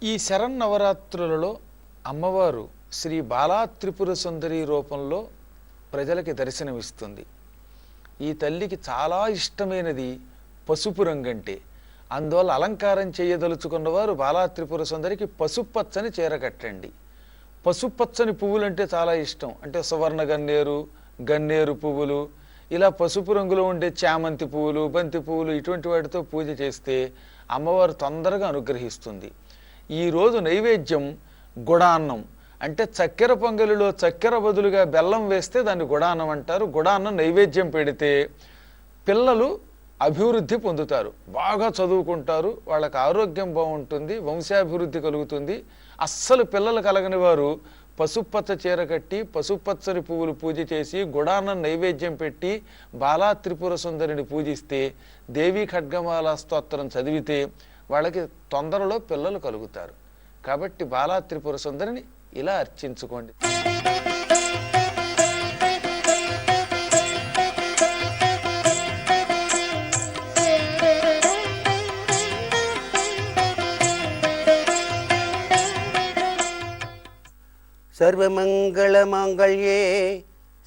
ఈ శరన్నవరాత్రులలో అమ్మవారు శ్రీ బాలా త్రిపుర సుందరి రూపంలో ప్రజలకి దర్శనమిస్తుంది. ఈ తల్లికి చాలా ఇష్టమైనది పసుపు రంగంటే. అందువల్ల అలంకారం చేయదలుచుకున్నవారు బాలా త్రిపుర సుందరికి పసుపచ్చని చీర కట్టండి. పసుపచ్చని పువ్వులంటే చాలా ఇష్టం. అంటే సువర్ణ గన్నేరు, గన్నేరు పువ్వులు, ఇలా పసుపు రంగులో ఉండే చామంతి పువ్వులు, బంతి పువ్వులు, ఇటువంటి వాటితో పూజ చేస్తే అమ్మవారు తొందరగా అనుగ్రహిస్తుంది. ఈరోజు నైవేద్యం గుడాన్నం. అంటే చక్కెర పొంగలిలో చక్కెర బదులుగా బెల్లం వేస్తే దాన్ని గుడాన్నం అంటారు. గుడాన్నం నైవేద్యం పెడితే పిల్లలు అభివృద్ధి పొందుతారు, బాగా చదువుకుంటారు, వాళ్ళకి ఆరోగ్యం బాగుంటుంది, వంశాభివృద్ధి కలుగుతుంది. అస్సలు పిల్లలు కలగని వారు పసుపచ్చ చీర కట్టి పసుపచ్చని పువ్వులు పూజ చేసి గుడాన్నం నైవేద్యం పెట్టి బాలా త్రిపుర సుందరిని పూజిస్తే, దేవీ ఖడ్గమాల స్తోత్రం చదివితే వాళ్ళకి తొందరలో పిల్లలు కలుగుతారు. కాబట్టి బాలా త్రిపుర సుందరిని ఇలా అర్చించుకోండి. సర్వమంగళమాంగళ్యే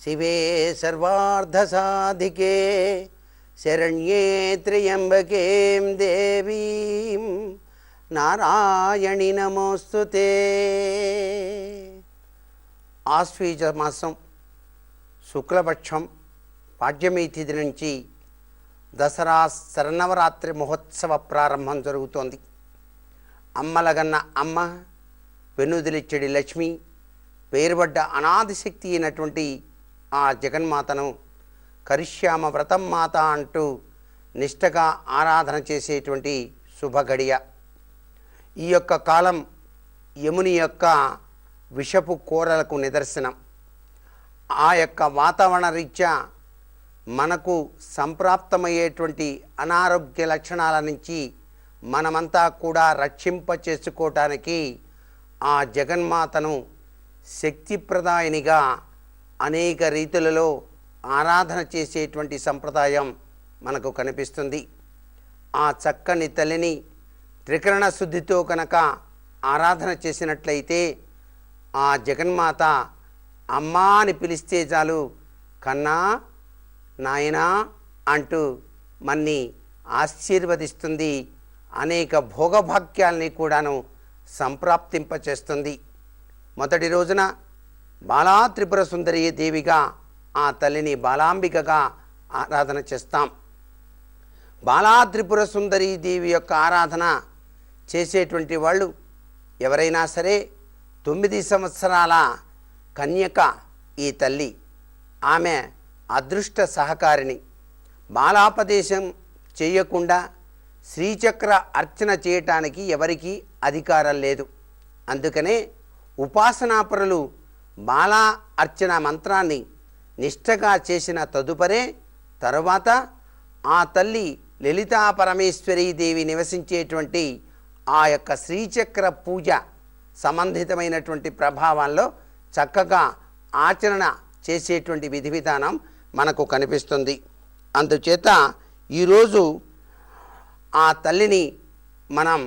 శివే సర్వార్థసాధికే శరణ్యే త్ర్యంబకే దేవీం నారాయణి నమోస్తుతే. ఆశ్వీజ మాసం శుక్లపక్షం పాడ్యమి తిథి నుంచి దసరా శరన్నవరాత్రి మహోత్సవ ప్రారంభం జరుగుతోంది. అమ్మలగన్న అమ్మ, వెన్నుదిలిచ్చడి లక్ష్మి, పేరుబడ్డ అనాదిశక్తి అయినటువంటి ఆ జగన్మాతను కరిష్యామ వ్రతం మాత అంటూ నిష్టగా ఆరాధన చేసేటువంటి శుభగడియ. ఈ యొక్క కాలం యముని యొక్క విషపు కోరలకు నిదర్శనం. ఆ యొక్క వాతావరణ రీత్యా మనకు సంప్రాప్తమయ్యేటువంటి అనారోగ్య లక్షణాల నుంచి మనమంతా కూడా రక్షింప చేసుకోవటానికి ఆ జగన్మాతను శక్తిప్రదాయినిగా అనేక రీతులలో ఆరాధన చేసేటువంటి సంప్రదాయం మనకు కనిపిస్తుంది. ఆ చక్కని తల్లిని త్రికరణ శుద్ధితో కనుక ఆరాధన చేసినట్లయితే ఆ జగన్మాత అమ్మా అని పిలిస్తే చాలు, కన్నా, నాయనా అంటూ మన్ని ఆశీర్వదిస్తుంది. అనేక భోగభాగ్యాల్ని కూడాను సంప్రాప్తింపచేస్తుంది. మొదటి రోజున బాలా త్రిపుర సుందరి దేవిగా ఆ తల్లిని బాలాంబికగా ఆరాధన చేస్తాం. బాలా త్రిపుర సుందరి దేవి యొక్క ఆరాధన చేసేటువంటి వాళ్ళు ఎవరైనా సరే 9 సంవత్సరాల కన్యక ఈ తల్లి. ఆమె అదృష్ట సహకారిణి. బాలాపదేశం చేయకుండా శ్రీచక్ర అర్చన చేయటానికి ఎవరికీ అధికారం లేదు. అందుకనే ఉపాసనాపరులు బాలా అర్చన మంత్రాన్ని నిష్టగా చేసిన తరువాత ఆ తల్లి లలితా పరమేశ్వరీ దేవి నివసించేటువంటి ఆ యొక్క శ్రీచక్ర పూజ సంబంధితమైనటువంటి ప్రభావాల్లో చక్కగా ఆచరణ చేసేటువంటి విధి విధానం మనకు కనిపిస్తుంది. అందుచేత ఈరోజు ఆ తల్లిని మనం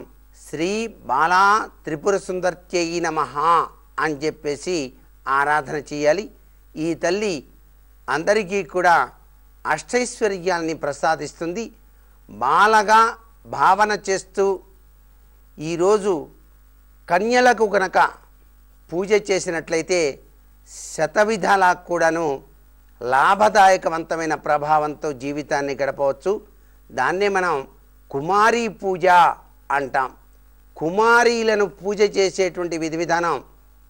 శ్రీ బాలా త్రిపుర సుందర్త్యై నమః అని చెప్పేసి ఆరాధన చేయాలి. ఈ తల్లి అందరికీ కూడా అష్టైశ్వర్యాల్ని ప్రసాదిస్తుంది. బాలగా భావన చేస్తూ ఈరోజు కన్యలకు కనుక పూజ చేసినట్లయితే శతవిధాలా కూడాను లాభదాయకవంతమైన ప్రభావంతో జీవితాన్ని గడపవచ్చు. దాన్నే మనం కుమారీ పూజ అంటాం. కుమారీలను పూజ చేసేటువంటి విధి విధానం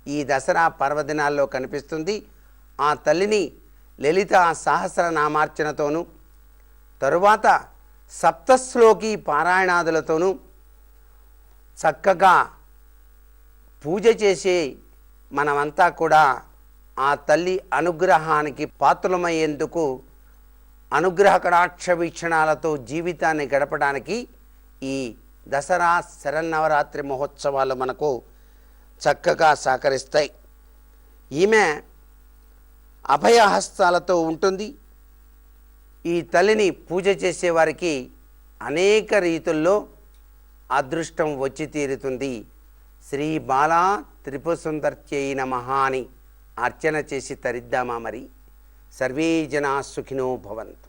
ఈ దసరా పర్వదినాల్లో కనిపిస్తుంది. ఆ తల్లిని లలిత సహస్రనామార్చనతోనూ తరువాత సప్తశ్లోకి పారాయణాదులతోనూ చక్కగా పూజ చేసే మనమంతా కూడా ఆ తల్లి అనుగ్రహానికి పాత్రలమయ్యేందుకు అనుగ్రహ కటాక్ష వీక్షణాలతో జీవితాన్ని గడపడానికి ఈ దసరా శరన్నవరాత్రి మహోత్సవాలు మనకు చక్కగా సహకరిస్తాయి. ఈమె అభయహస్తాలతో ఉంటుంది. ఈ తల్లిని పూజ చేసేవారికి అనేక రీతుల్లో అదృష్టం వచ్చి తీరుతుంది. శ్రీ బాలా త్రిపురసుందర్త్యై నమః అని అర్చన చేసి తరిద్దామా మరి. సర్వే జనా సుఖినో భవంతు.